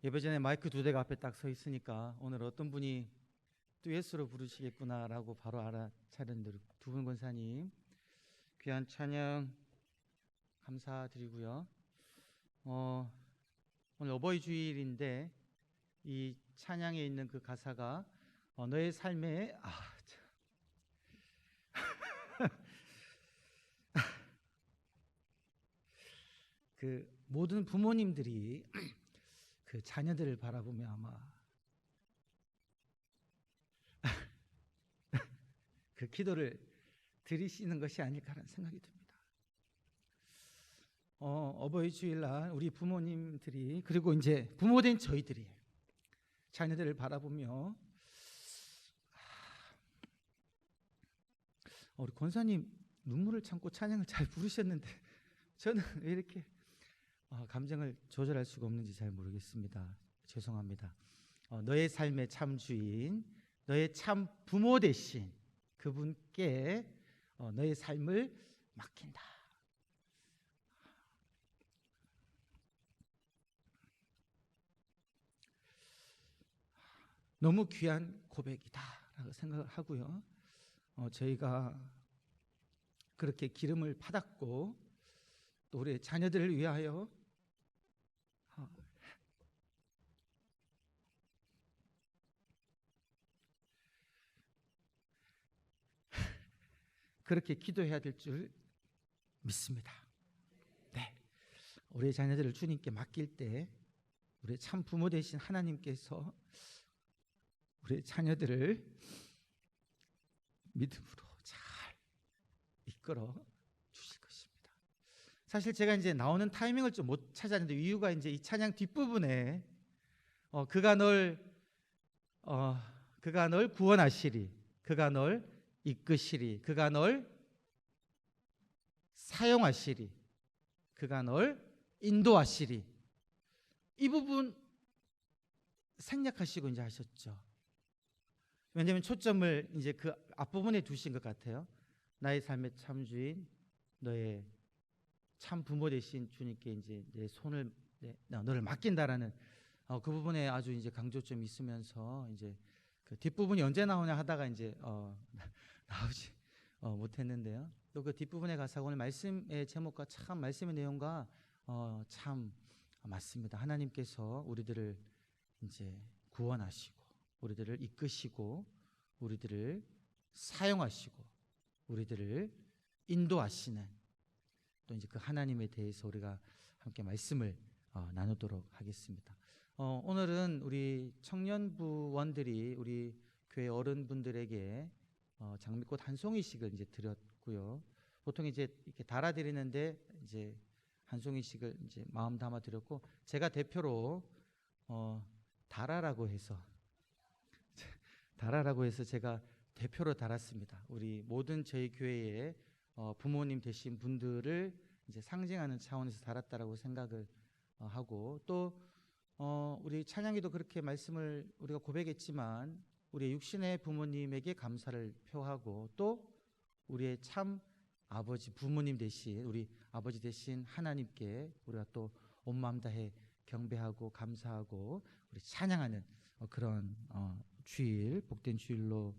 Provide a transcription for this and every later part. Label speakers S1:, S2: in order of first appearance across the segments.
S1: 예배 전에 마이크 두 대가 앞에 딱 서 있으니까 오늘 어떤 분이 듀엣으로 부르시겠구나라고 바로 알아차렸는데 두 분 권사님 귀한 찬양 감사드리고요. 오늘 어버이 주일인데 이 찬양에 있는 그 가사가 너의 삶에 그 모든 부모님들이 그 자녀들을 바라보며 아마 그 기도를 드리시는 것이 아닐까라는 생각이 듭니다. 어버이 주일날 우리 부모님들이 그리고 이제 부모된 저희들이 자녀들을 바라보며 우리 권사님 눈물을 참고 찬양을 잘 부르셨는데 저는 왜 이렇게 감정을 조절할 수가 없는지 잘 모르겠습니다. 죄송합니다. 너의 삶의 참 주인, 너의 참 부모 되신 그분께 너의 삶을 맡긴다. 너무 귀한 고백이다라고 생각을 하고요. 저희가 그렇게 기름을 받았고 또 우리 자녀들을 위하여 그렇게 기도해야 될 줄 믿습니다. 네, 우리 자녀들을 주님께 맡길 때 우리 참 부모 되신 하나님께서 우리 자녀들을 믿음으로 잘 이끌어 주실 것입니다. 사실 제가 이제 나오는 타이밍을 좀 못 찾았는데 이유가 이제 이 찬양 뒷부분에 그가 널 구원하시리, 그가 널 이끄시리, 그가 널 사용하시리, 그가 널 인도하시리, 이 부분 생략하시고 이제 하셨죠. 왜냐하면 초점을 이제 그 앞부분에 두신 것 같아요. 나의 삶의 참 주인, 너의 참 부모 되신 주님께 이제 내 손을 너를 맡긴다라는 그 부분에 아주 이제 강조점이 있으면서 이제 그 뒷부분이 언제 나오냐 하다가 이제 나오지 못했는데요. 또 그 뒷부분에 가서 오늘 말씀의 제목과 참 말씀의 내용과 참 맞습니다. 하나님께서 우리들을 이제 구원하시고 우리들을 이끄시고 우리들을 사용하시고 우리들을 인도하시는 또 이제 그 하나님에 대해서 우리가 함께 말씀을 나누도록 하겠습니다. 오늘은 우리 청년부원들이 우리 교회 어른분들에게 장미꽃 한 송이씩을 이제 드렸고요. 보통 이제 이렇게 달아드리는데 이제 한 송이씩을 이제 마음 담아 드렸고 제가 대표로 달아라고 해서 제가 대표로 달았습니다. 우리 모든 저희 교회의 부모님 되신 분들을 이제 상징하는 차원에서 달았다라고 생각을 하고 또 우리 찬양이도 그렇게 말씀을 우리가 고백했지만 우리의 육신의 부모님에게 감사를 표하고 또 우리의 참 아버지 부모님 되신 우리 아버지 되신 하나님께 우리가 또 온 마음 다해 경배하고 감사하고 우리 찬양하는 그런 주일 복된 주일로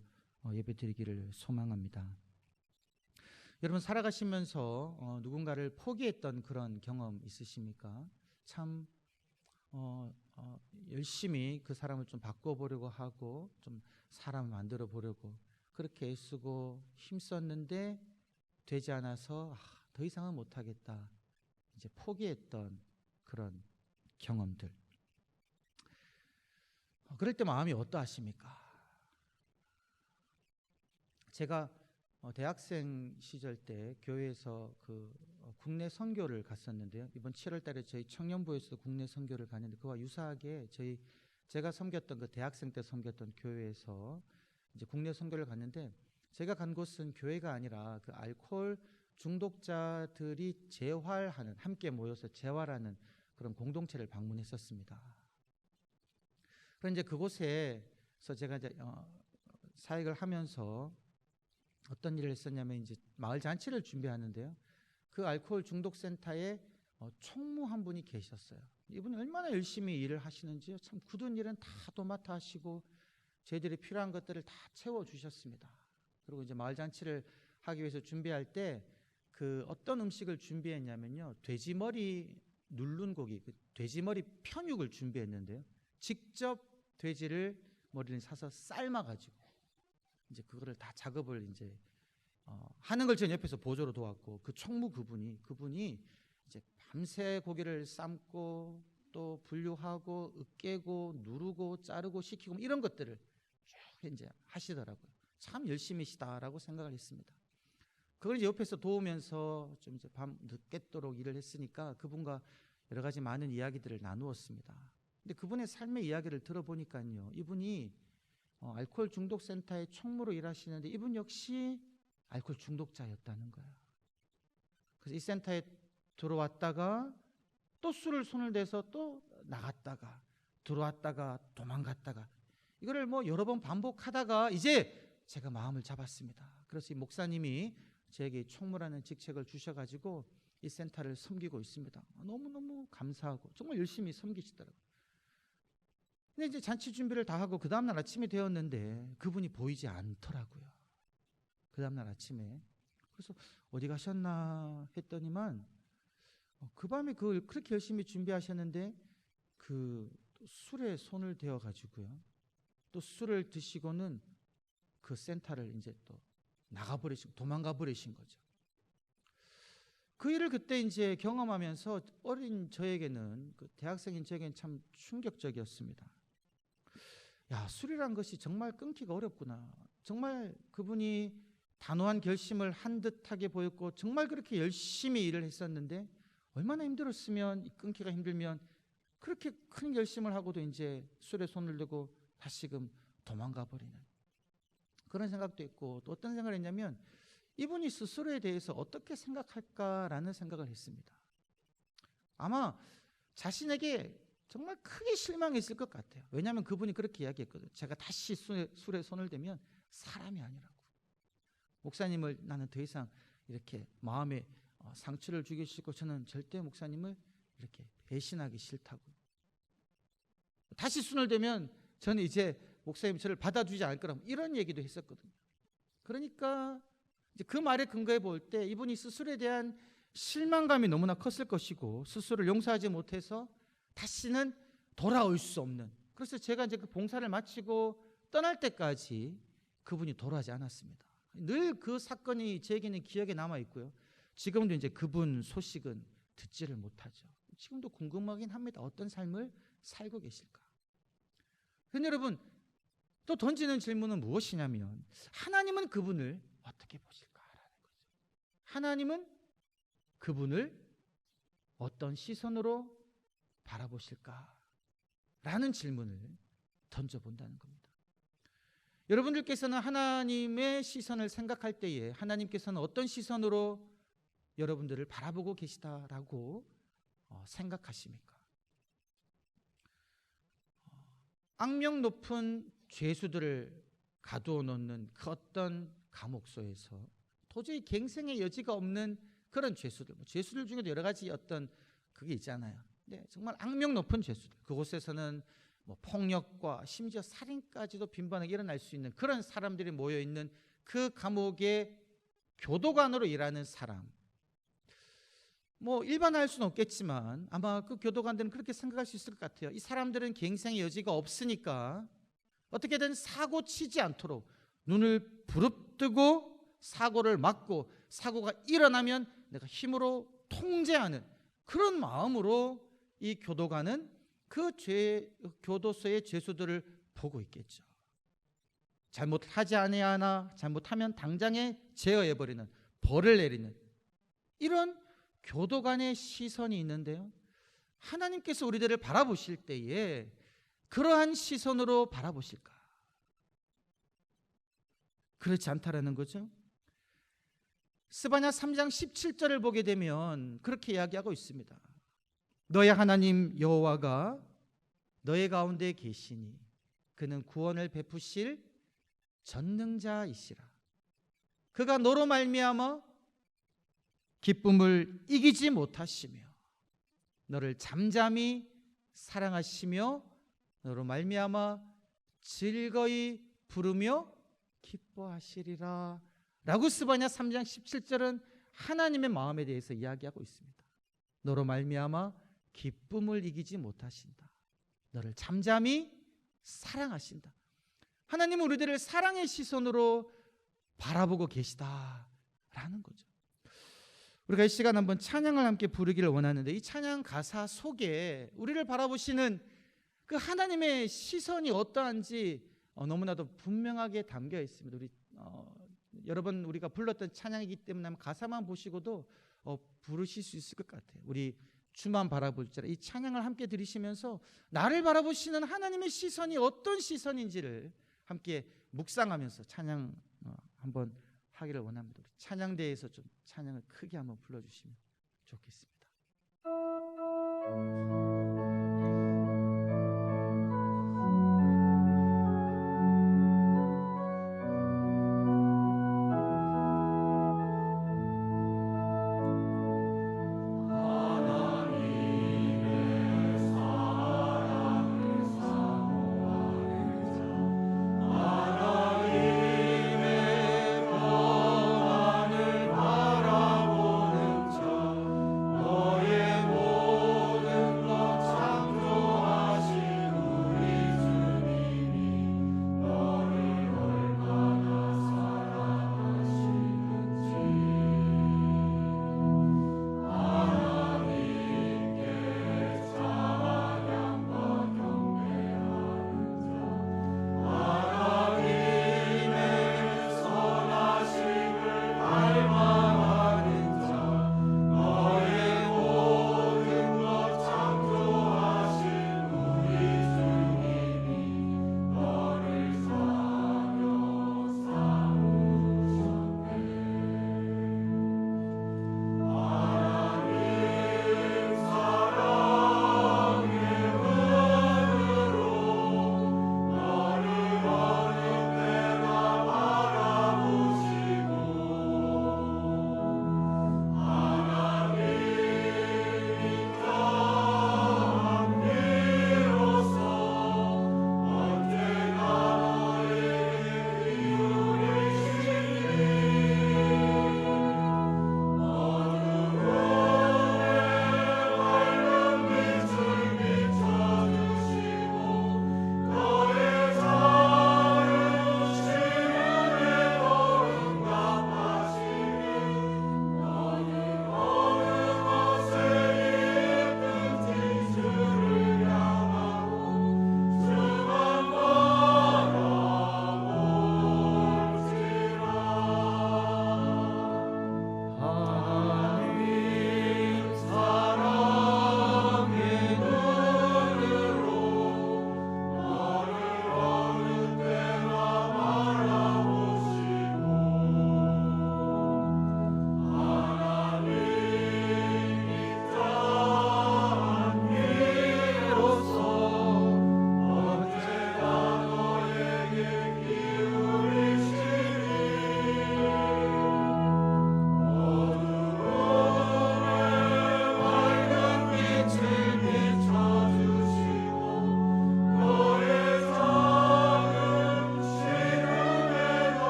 S1: 예배드리기를 소망합니다. 여러분 살아가시면서 누군가를 포기했던 그런 경험 있으십니까? 참 열심히 그 사람을 좀 바꿔보려고 하고 좀 사람을 만들어 보려고 그렇게 애쓰고 힘썼는데 되지 않아서 더 이상은 못하겠다 이제 포기했던 그런 경험들. 그럴 때 마음이 어떠하십니까? 제가 대학생 시절 때 교회에서 그 국내 선교를 갔었는데요. 이번 7월 달에 저희 청년부에서도 국내 선교를 갔는데 그와 유사하게 제가 섬겼던 그 대학생 때 섬겼던 교회에서 이제 국내 선교를 갔는데 제가 간 곳은 교회가 아니라 그 알코올 중독자들이 재활하는 함께 모여서 재활하는 그런 공동체를 방문했었습니다. 그런데 이제 그곳에서 제가 이제 사역을 하면서 어떤 일을 했었냐면 이제 마을 잔치를 준비하는데요. 그 알코올 중독 센터에 총무 한 분이 계셨어요. 이분이 얼마나 열심히 일을 하시는지요. 참 굳은 일은 다 도맡아 하시고 저희들이 필요한 것들을 다 채워주셨습니다. 그리고 이제 마을 잔치를 하기 위해서 준비할 때 그 어떤 음식을 준비했냐면요, 돼지머리 누른 고기, 그 돼지머리 편육을 준비했는데요, 직접 돼지를 머리를 사서 삶아가지고 이제 그거를 다 작업을 이제 하는 걸 전 옆에서 보조로 도왔고, 그 총무 그분이 이제 밤새 고기를 삶고 또 분류하고 으깨고 누르고 자르고 식히고 이런 것들을 쭉 이제 하시더라고요. 참 열심히시다라고 생각을 했습니다. 그걸 이제 옆에서 도우면서 좀 이제 밤 늦게도록 일을 했으니까 그분과 여러 가지 많은 이야기들을 나누었습니다. 근데 그분의 삶의 이야기를 들어보니까요, 이분이 알코올 중독 센터의 총무로 일하시는데 이분 역시 알코올 중독자였다는 거예요. 그래서 이 센터에 들어왔다가 또 술을 손을 대서 또 나갔다가 들어왔다가 도망갔다가 이거를 뭐 여러 번 반복하다가 이제 제가 마음을 잡았습니다. 그래서 이 목사님이 저에게 총무라는 직책을 주셔가지고 이 센터를 섬기고 있습니다. 너무너무 감사하고 정말 열심히 섬기시더라고요. 근데 이제 잔치 준비를 다 하고 그 다음날 아침이 되었는데 그분이 보이지 않더라고요. 그 다음날 아침에. 그래서 어디 가셨나 했더니만 그 밤에 그걸 그렇게 열심히 준비하셨는데 그 술에 손을 대어 가지고요, 또 술을 드시고는 그 센터를 이제 또 나가버리시고 도망가 버리신 거죠. 그 일을 그때 이제 경험하면서 어린 저에게는, 그 대학생인 저에게는 참 충격적이었습니다. 야, 술이란 것이 정말 끊기가 어렵구나. 정말 그분이 단호한 결심을 한 듯하게 보였고 정말 그렇게 열심히 일을 했었는데 얼마나 힘들었으면, 끊기가 힘들면 그렇게 큰 결심을 하고도 이제 술에 손을 대고 다시금 도망가 버리는 그런 생각도 있고, 또 어떤 생각을 했냐면 이분이 스스로에 대해서 어떻게 생각할까라는 생각을 했습니다. 아마 자신에게 정말 크게 실망했을 것 같아요. 왜냐하면 그분이 그렇게 이야기했거든요. 제가 다시 술에 손을 대면 사람이 아니라고. 목사님을 나는 더 이상 이렇게 마음에 상처를 주기 싫고 저는 절대 목사님을 이렇게 배신하기 싫다고. 다시 손을 대면 저는 이제 목사님 저를 받아주지 않을 거라고 이런 얘기도 했었거든요. 그러니까 이제 그 말에 근거해 볼 때 이분이 스스로에 대한 실망감이 너무나 컸을 것이고 스스로를 용서하지 못해서 다시는 돌아올 수 없는, 그래서 제가 이제 그 봉사를 마치고 떠날 때까지 그분이 돌아오지 않았습니다. 늘 그 사건이 제게는 기억에 남아 있고요. 지금도 이제 그분 소식은 듣지를 못하죠. 지금도 궁금하긴 합니다. 어떤 삶을 살고 계실까? 근데 여러분, 또 던지는 질문은 무엇이냐면 하나님은 그분을 어떻게 보실까라는 거죠. 하나님은 그분을 어떤 시선으로 바라보실까라는 질문을 던져본다는 겁니다. 여러분들께서는 하나님의 시선을 생각할 때에 하나님께서는 어떤 시선으로 여러분들을 바라보고 계시다라고 생각하십니까? 악명 높은 죄수들을 가두어 놓는 그 어떤 감옥소에서 도저히 갱생의 여지가 없는 그런 죄수들, 죄수들 중에도 여러 가지 어떤 그게 있잖아요. 네, 정말 악명 높은 죄수들, 그곳에서는 뭐 폭력과 심지어 살인까지도 빈번하게 일어날 수 있는 그런 사람들이 모여 있는 그 감옥의 교도관으로 일하는 사람, 뭐 일반화할 수는 없겠지만 아마 그 교도관들은 그렇게 생각할 수 있을 것 같아요. 이 사람들은 갱생의 여지가 없으니까 어떻게든 사고 치지 않도록 눈을 부릅뜨고 사고를 막고 사고가 일어나면 내가 힘으로 통제하는 그런 마음으로 이 교도관은 그 교도소의 죄수들을 보고 있겠죠. 잘못하지 아니하야 하나, 잘못하면 당장에 제어해버리는, 벌을 내리는 이런 교도관의 시선이 있는데요, 하나님께서 우리들을 바라보실 때에 그러한 시선으로 바라보실까? 그렇지 않다라는 거죠. 스바냐 3장 17절을 보게 되면 그렇게 이야기하고 있습니다. 너의 하나님 여호와가 너의 가운데 계시니 그는 구원을 베푸실 전능자이시라. 그가 너로 말미암아 기쁨을 이기지 못하시며 너를 잠잠히 사랑하시며 너로 말미암아 즐거이 부르며 기뻐하시리라 라고 스바냐 3장 17절은 하나님의 마음에 대해서 이야기하고 있습니다. 너로 말미암아 기쁨을 이기지 못하신다. 너를 잠잠히 사랑하신다. 하나님은 우리들을 사랑의 시선으로 바라보고 계시다라는 거죠. 우리가 이 시간 한번 찬양을 함께 부르기를 원하는데, 이 찬양 가사 속에 우리를 바라보시는 그 하나님의 시선이 어떠한지 너무나도 분명하게 담겨 있습니다. 여러 번 우리가 불렀던 찬양이기 때문에 가사만 보시고도 부르실 수 있을 것 같아요. 우리 주만 바라볼 줄 이 찬양을 함께 들으시면서 나를 바라보시는 하나님의 시선이 어떤 시선인지를 함께 묵상하면서 찬양 한번 하기를 원합니다. 우리 찬양대에서 좀 찬양을 크게 한번 불러주시면 좋겠습니다.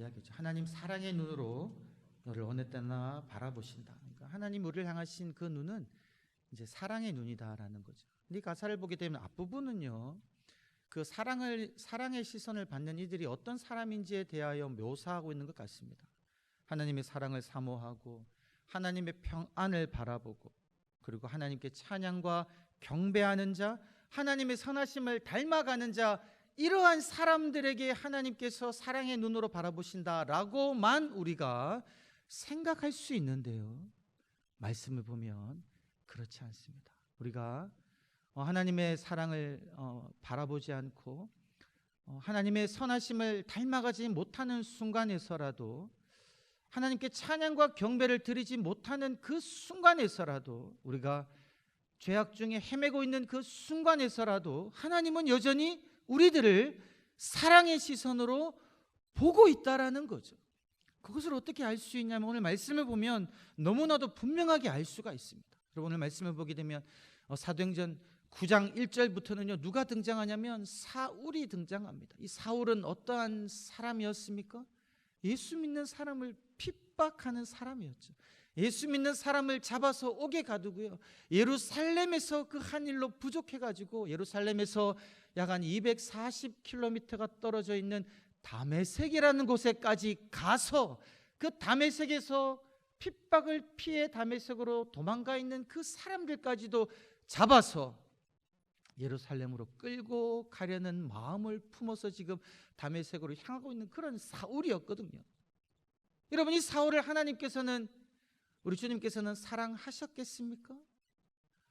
S1: 이야기죠. 하나님 사랑의 눈으로 너를 어느 때나 바라보신다. 그러니까 하나님 우리를 향하신 그 눈은 이제 사랑의 눈이다라는 거죠. 근데 이 가사를 보게 되면 앞부분은요, 그 사랑의 시선을 받는 이들이 어떤 사람인지에 대하여 묘사하고 있는 것 같습니다. 하나님의 사랑을 사모하고 하나님의 평안을 바라보고, 그리고 하나님께 찬양과 경배하는 자, 하나님의 선하심을 닮아가는 자, 이러한 사람들에게 하나님께서 사랑의 눈으로 바라보신다라고만 우리가 생각할 수 있는데요, 말씀을 보면 그렇지 않습니다. 우리가 하나님의 사랑을 바라보지 않고 하나님의 선하심을 닮아가지 못하는 순간에서라도, 하나님께 찬양과 경배를 드리지 못하는 그 순간에서라도, 우리가 죄악 중에 헤매고 있는 그 순간에서라도 하나님은 여전히 우리들을 사랑의 시선으로 보고 있다라는 거죠. 그것을 어떻게 알 수 있냐면 오늘 말씀을 보면 너무나도 분명하게 알 수가 있습니다. 여러분, 오늘 말씀을 보게 되면 사도행전 9장 1절부터는요 누가 등장하냐면 사울이 등장합니다. 이 사울은 어떠한 사람이었습니까? 예수 믿는 사람을 핍박하는 사람이었죠. 예수 믿는 사람을 잡아서 옥에 가두고요, 예루살렘에서 그 한 일로 부족해가지고 예루살렘에서 약 한 240km가 떨어져 있는 다메섹이라는 곳에까지 가서 그 다메섹에서 핍박을 피해 다메섹으로 도망가 있는 그 사람들까지도 잡아서 예루살렘으로 끌고 가려는 마음을 품어서 지금 다메섹으로 향하고 있는 그런 사울이었거든요. 여러분, 이 사울을 하나님께서는, 우리 주님께서는 사랑하셨겠습니까?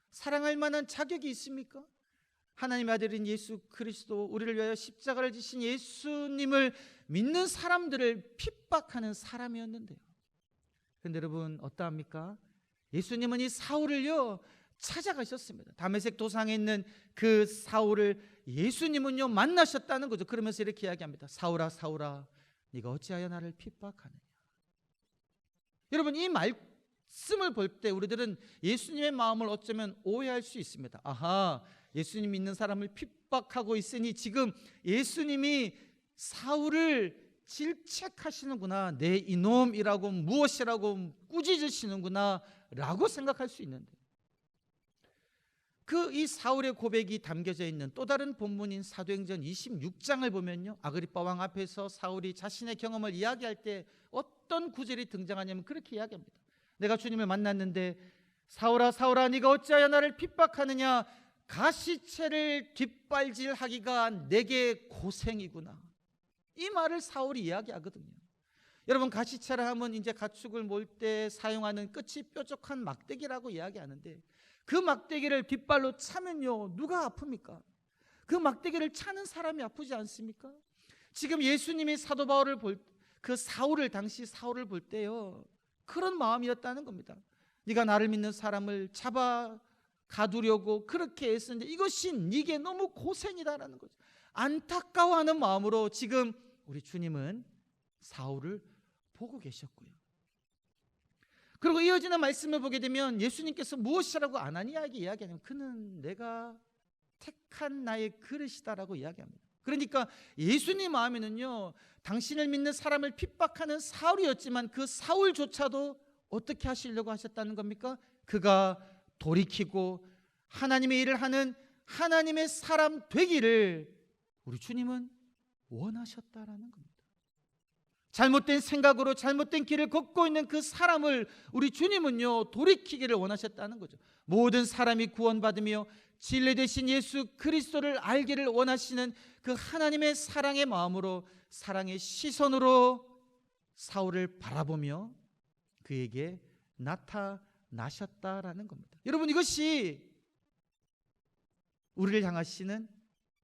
S1: 사랑할 만한 자격이 있습니까? 하나님의 아들인 예수 그리스도, 우리를 위하여 십자가를 지신 예수님을 믿는 사람들을 핍박하는 사람이었는데요, 그런데 여러분 어떠합니까? 예수님은 이 사울을요 찾아가셨습니다. 다메섹 도상에 있는 그 사울을 예수님은요 만나셨다는 거죠. 그러면서 이렇게 이야기합니다. 사울아 사울아, 네가 어찌하여 나를 핍박하느냐. 여러분, 이 말씀을 볼 때 우리들은 예수님의 마음을 어쩌면 오해할 수 있습니다. 아하, 예수님 믿는 사람을 핍박하고 있으니 지금 예수님이 사울을 질책하시는구나, 내 이놈이라고, 무엇이라고 꾸짖으시는구나 라고 생각할 수 있는데, 이 사울의 고백이 담겨져 있는 또 다른 본문인 사도행전 26장을 보면요, 아그리빠 왕 앞에서 사울이 자신의 경험을 이야기할 때 어떤 구절이 등장하냐면 그렇게 이야기합니다. 내가 주님을 만났는데 사울아 사울아, 네가 어찌하여 나를 핍박하느냐. 가시채를 뒷발질하기가 내게 고생이구나. 이 말을 사울이 이야기하거든요. 여러분, 가시채라 하면 이제 가축을 몰 때 사용하는 끝이 뾰족한 막대기라고 이야기하는데, 그 막대기를 뒷발로 차면요 누가 아픕니까? 그 막대기를 차는 사람이 아프지 않습니까? 지금 예수님이 사도 바울을 그 사울을, 당시 사울을 볼 때요 그런 마음이었다는 겁니다. 네가 나를 믿는 사람을 잡아 가두려고 그렇게 애쓰는데 이것이 네게 너무 고생이다라는 거죠. 안타까워하는 마음으로 지금 우리 주님은 사울을 보고 계셨고요. 그리고 이어지는 말씀을 보게 되면 예수님께서 무엇이라고 아나니아에게 이야기하냐면 그는 내가 택한 나의 그릇이다라고 이야기합니다. 그러니까 예수님 마음에는요 당신을 믿는 사람을 핍박하는 사울이었지만 그 사울조차도 어떻게 하시려고 하셨다는 겁니까? 그가 돌이키고 하나님의 일을 하는 하나님의 사람 되기를 우리 주님은 원하셨다라는 겁니다. 잘못된 생각으로 잘못된 길을 걷고 있는 그 사람을 우리 주님은요 돌이키기를 원하셨다는 거죠. 모든 사람이 구원받으며 진리 되신 예수 그리스도를 알기를 원하시는 그 하나님의 사랑의 마음으로, 사랑의 시선으로 사울을 바라보며 그에게 나타나셨다라는 겁니다. 여러분, 이것이 우리를 향하시는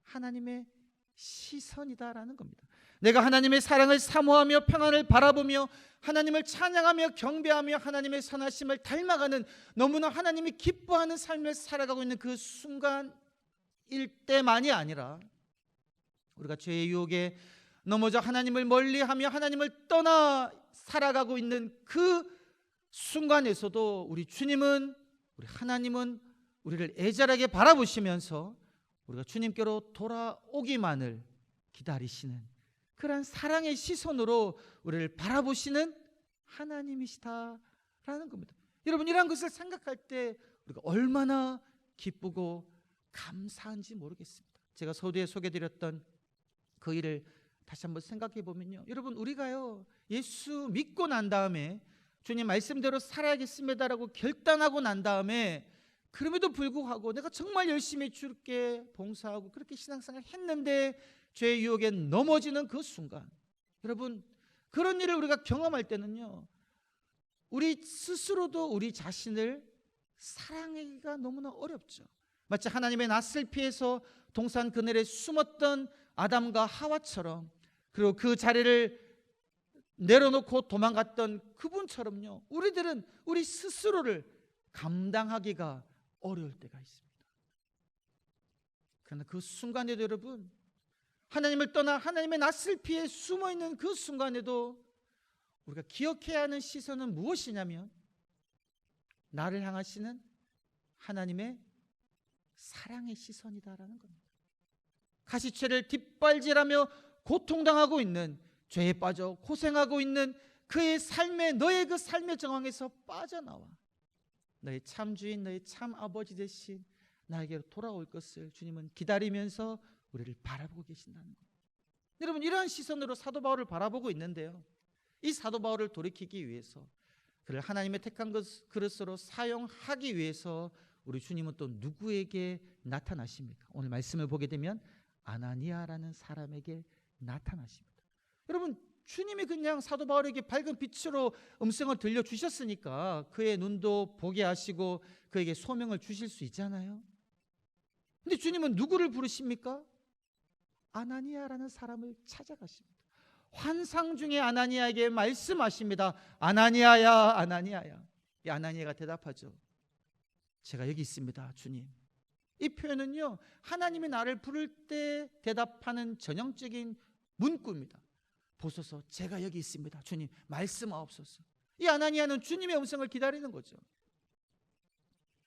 S1: 하나님의 시선이다라는 겁니다. 내가 하나님의 사랑을 사모하며 평안을 바라보며 하나님을 찬양하며 경배하며 하나님의 선하심을 닮아가는, 너무나 하나님이 기뻐하는 삶을 살아가고 있는 그 순간일 때만이 아니라 우리가 죄의 유혹에 넘어져 하나님을 멀리하며 하나님을 떠나 살아가고 있는 그 순간에서도 우리 주님은, 우리 하나님은 우리를 애절하게 바라보시면서 우리가 주님께로 돌아오기만을 기다리시는 그러한 사랑의 시선으로 우리를 바라보시는 하나님이시다라는 겁니다. 여러분, 이러한 것을 생각할 때 우리가 얼마나 기쁘고 감사한지 모르겠습니다. 제가 서두에 소개드렸던 그 일을 다시 한번 생각해 보면요, 여러분, 우리가요 예수 믿고 난 다음에 주님 말씀대로 살아야겠습니다라고 결단하고 난 다음에 그럼에도 불구하고 내가 정말 열심히 주께 봉사하고 그렇게 신앙생활 했는데 죄의 유혹에 넘어지는 그 순간, 여러분, 그런 일을 우리가 경험할 때는요, 우리 스스로도 우리 자신을 사랑하기가 너무나 어렵죠. 마치 하나님의 낯을 피해서 동산 그늘에 숨었던 아담과 하와처럼, 그리고 그 자리를 내려놓고 도망갔던 그분처럼요, 우리들은 우리 스스로를 감당하기가 어려울 때가 있습니다. 그러나 그 순간에도 여러분, 하나님을 떠나 하나님의 낯을 피해 숨어있는 그 순간에도 우리가 기억해야 하는 시선은 무엇이냐면, 나를 향하시는 하나님의 사랑의 시선이다라는 겁니다. 가시죄를 뒷발질하며 고통당하고 있는, 죄에 빠져 고생하고 있는 그의 삶의, 너의 그 삶의 정황에서 빠져나와 너의 참 주인, 너의 참 아버지 되신 나에게로 돌아올 것을 주님은 기다리면서 우리를 바라보고 계신다는 겁니다. 여러분, 이러한 시선으로 사도 바울을 바라보고 있는데요, 이 사도 바울을 돌이키기 위해서, 그를 하나님의 택한 그릇으로 사용하기 위해서 우리 주님은 또 누구에게 나타나십니까? 오늘 말씀을 보게 되면 아나니아라는 사람에게 나타나십니다. 여러분, 주님이 그냥 사도 바울에게 밝은 빛으로 음성을 들려주셨으니까 그의 눈도 보게 하시고 그에게 소명을 주실 수 있잖아요. 근데 주님은 누구를 부르십니까? 아나니아라는 사람을 찾아가십니다. 환상 중에 아나니아에게 말씀하십니다. 아나니아야, 아나니아야. 이 아나니아가 대답하죠. 제가 여기 있습니다, 주님. 이 표현은요, 하나님이 나를 부를 때 대답하는 전형적인 문구입니다. 보소서, 제가 여기 있습니다, 주님. 말씀하옵소서. 이 아나니아는 주님의 음성을 기다리는 거죠.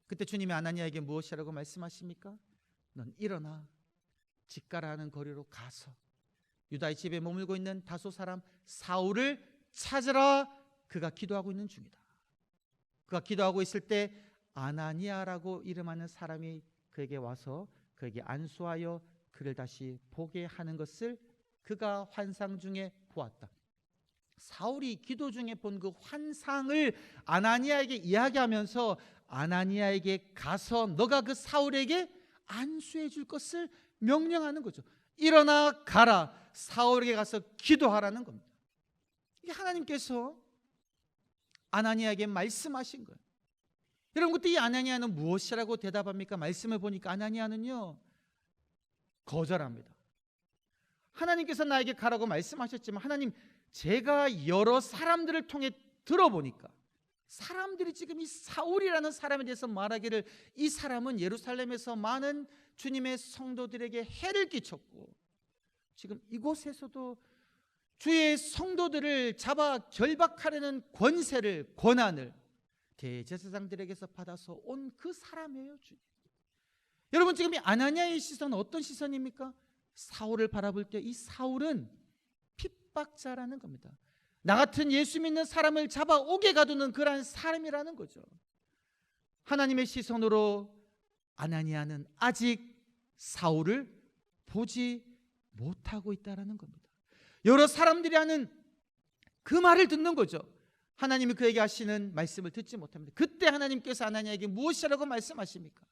S1: 그때 주님이 아나니아에게 무엇이라고 말씀하십니까? 넌 일어나 직가라는 거리로 가서 유다의 집에 머물고 있는 다소 사람 사울을 찾으라. 그가 기도하고 있는 중이다. 그가 기도하고 있을 때 아나니아라고 이름하는 사람이 그에게 와서 그에게 안수하여 그를 다시 보게 하는 것을 그가 환상 중에 보았다. 사울이 기도 중에 본 그 환상을 아나니아에게 이야기하면서 아나니아에게 가서 너가 그 사울에게 안수해 줄 것을 명령하는 거죠. 일어나 가라, 사울에게 가서 기도하라는 겁니다. 이게 하나님께서 아나니아에게 말씀하신 거예요. 여러분, 그때 이 아나니아는 무엇이라고 대답합니까? 말씀을 보니까 아나니아는요, 거절합니다. 하나님께서 나에게 가라고 말씀하셨지만, 하나님, 제가 여러 사람들을 통해 들어보니까 사람들이 지금 이 사울이라는 사람에 대해서 말하기를 이 사람은 예루살렘에서 많은 주님의 성도들에게 해를 끼쳤고 지금 이곳에서도 주의 성도들을 잡아 결박하려는 권세를, 권한을 대제사장들에게서 받아서 온 그 사람이에요, 주님. 여러분, 지금 이 아나니아의 시선은 어떤 시선입니까? 사울을 바라볼 때 이 사울은 핍박자라는 겁니다. 나 같은 예수 믿는 사람을 잡아 옥에 가두는 그러한 사람이라는 거죠. 하나님의 시선으로 아나니아는 아직 사울을 보지 못하고 있다는 겁니다. 여러 사람들이 하는 그 말을 듣는 거죠. 하나님이 그에게 하시는 말씀을 듣지 못합니다. 그때 하나님께서 아나니아에게 무엇이라고 말씀하십니까?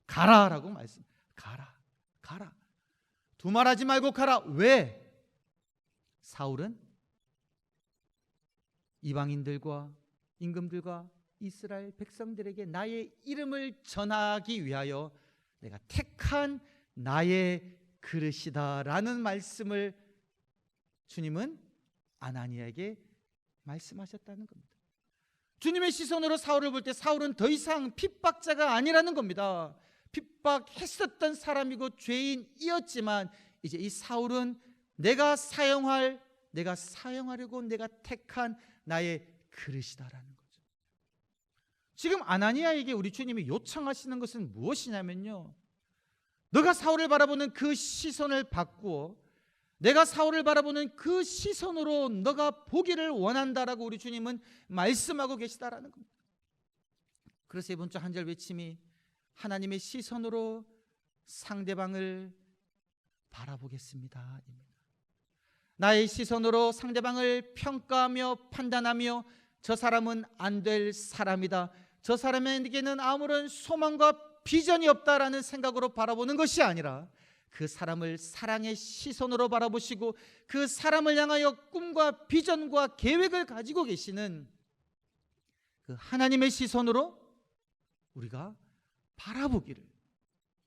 S1: 가라라고 말씀. 가라, 가라. 두말하지 말고 가라. 왜? 사울은 이방인들과 임금들과 이스라엘 백성들에게 나의 이름을 전하기 위하여 내가 택한 나의 그릇이다라는 말씀을 주님은 아나니아에게 말씀하셨다는 겁니다. 주님의 시선으로 사울을 볼 때 사울은 더 이상 핍박자가 아니라는 겁니다. 핍박했었던 사람이고 죄인이었지만 이제 이 사울은 내가 사용하려고 내가 택한 나의 그릇이다라는 거죠. 지금 아나니아에게 우리 주님이 요청하시는 것은 무엇이냐면요, 너가 사울을 바라보는 그 시선을 바꾸어 내가 사울을 바라보는 그 시선으로 너가 보기를 원한다라고 우리 주님은 말씀하고 계시다라는 겁니다. 그래서 이번 주 한 절 외침이 하나님의 시선으로 상대방을 바라보겠습니다. 나의 시선으로 상대방을 평가하며 판단하며 저 사람은 안 될 사람이다, 저 사람에게는 아무런 소망과 비전이 없다라는 생각으로 바라보는 것이 아니라 그 사람을 사랑의 시선으로 바라보시고 그 사람을 향하여 꿈과 비전과 계획을 가지고 계시는 그 하나님의 시선으로 우리가 바라보기를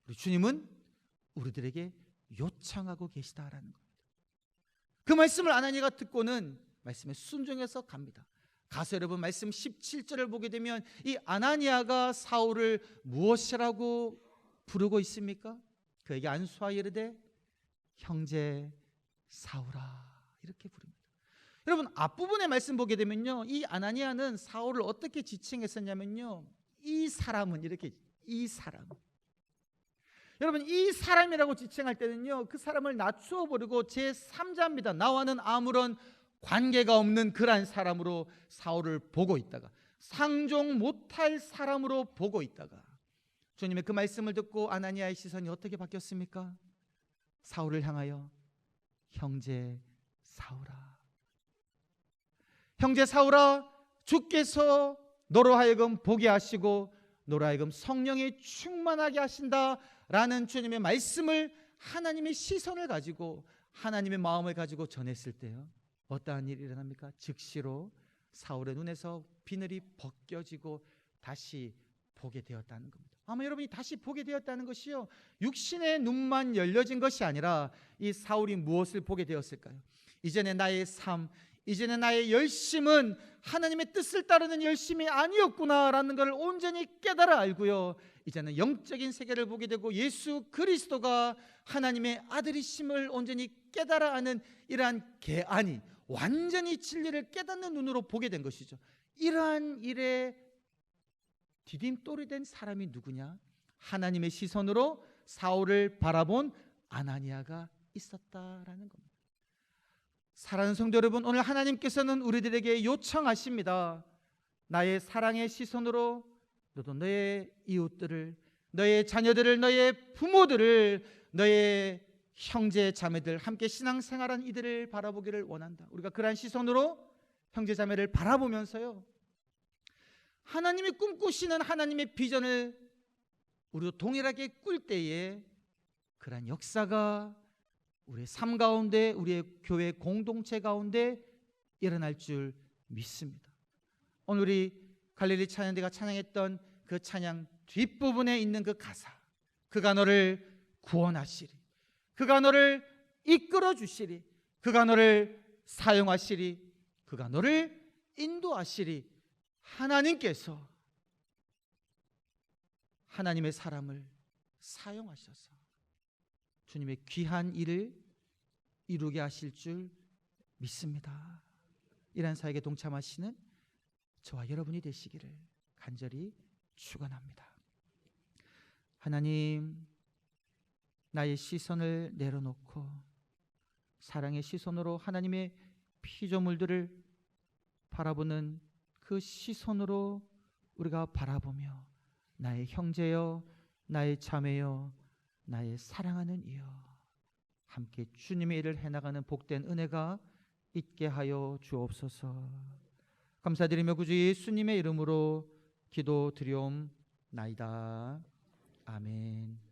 S1: 우리 주님은 우리들에게 요청하고 계시다라는 겁니다. 그 말씀을 아나니아가 듣고는 말씀에 순종해서 갑니다. 가서 여러분 말씀 17절을 보게 되면 이 아나니아가 사울을 무엇이라고 부르고 있습니까? 그에게 안수하여 이르되 형제 사울아 이렇게 부릅니다. 여러분 앞부분의 말씀 보게 되면요, 이 아나니아는 사울을 어떻게 지칭했었냐면요, 이 사람은 이렇게, 이 사람, 여러분 이 사람이라고 지칭할 때는요 그 사람을 낮추어 버리고 제3자입니다. 나와는 아무런 관계가 없는 그러한 사람으로 사울을 보고 있다가, 상종 못할 사람으로 보고 있다가, 주님의 그 말씀을 듣고 아나니아의 시선이 어떻게 바뀌었습니까? 사울을 향하여 형제 사울아, 형제 사울아, 주께서 너로 하여금 보게 하시고 너로 하여금 성령이 충만하게 하신다라는 주님의 말씀을, 하나님의 시선을 가지고 하나님의 마음을 가지고 전했을 때요 어떠한 일이 일어납니까? 즉시로 사울의 눈에서 비늘이 벗겨지고 다시 보게 되었다는 겁니다. 아마 여러분이 다시 보게 되었다는 것이요, 육신의 눈만 열려진 것이 아니라 이 사울이 무엇을 보게 되었을까요? 이전에 나의 삶, 이전에 나의 열심은 하나님의 뜻을 따르는 열심이 아니었구나라는 것을 온전히 깨달아 알고요, 이제는 영적인 세계를 보게 되고 예수 그리스도가 하나님의 아들이심을 온전히 깨달아 아는 이러한 개안이, 완전히 진리를 깨닫는 눈으로 보게 된 것이죠. 이러한 일에 디딤돌이 된 사람이 누구냐? 하나님의 시선으로 사울을 바라본 아나니아가 있었다라는 겁니다. 사랑하는 성도 여러분, 오늘 하나님께서는 우리들에게 요청하십니다. 나의 사랑의 시선으로 너도 너의 이웃들을, 너의 자녀들을, 너의 부모들을, 너의 형제 자매들, 함께 신앙생활한 이들을 바라보기를 원한다. 우리가 그러한 시선으로 형제 자매를 바라보면서요, 하나님이 꿈꾸시는 하나님의 비전을 우리도 동일하게 꿀 때에 그러한 역사가 우리의 삶 가운데, 우리의 교회 공동체 가운데 일어날 줄 믿습니다. 오늘 우리 갈릴리 찬양대가 찬양했던 그 찬양 뒷부분에 있는 그 가사, 그가 너를 구원하시리, 그가 너를 이끌어 주시리, 그가 너를 사용하시리, 그가 너를 인도하시리. 하나님께서 하나님의 사람을 사용하셔서 주님의 귀한 일을 이루게 하실 줄 믿습니다. 이러한 사역에 동참하시는 저와 여러분이 되시기를 간절히 축원합니다. 하나님, 나의 시선을 내려놓고 사랑의 시선으로 하나님의 피조물들을 바라보는 그 시선으로 우리가 바라보며 나의 형제여, 나의 자매여, 나의 사랑하는 이여, 함께 주님의 일을 해나가는 복된 은혜가 있게 하여 주옵소서. 감사드리며 구주 예수님의 이름으로 기도드리옵나이다. 아멘.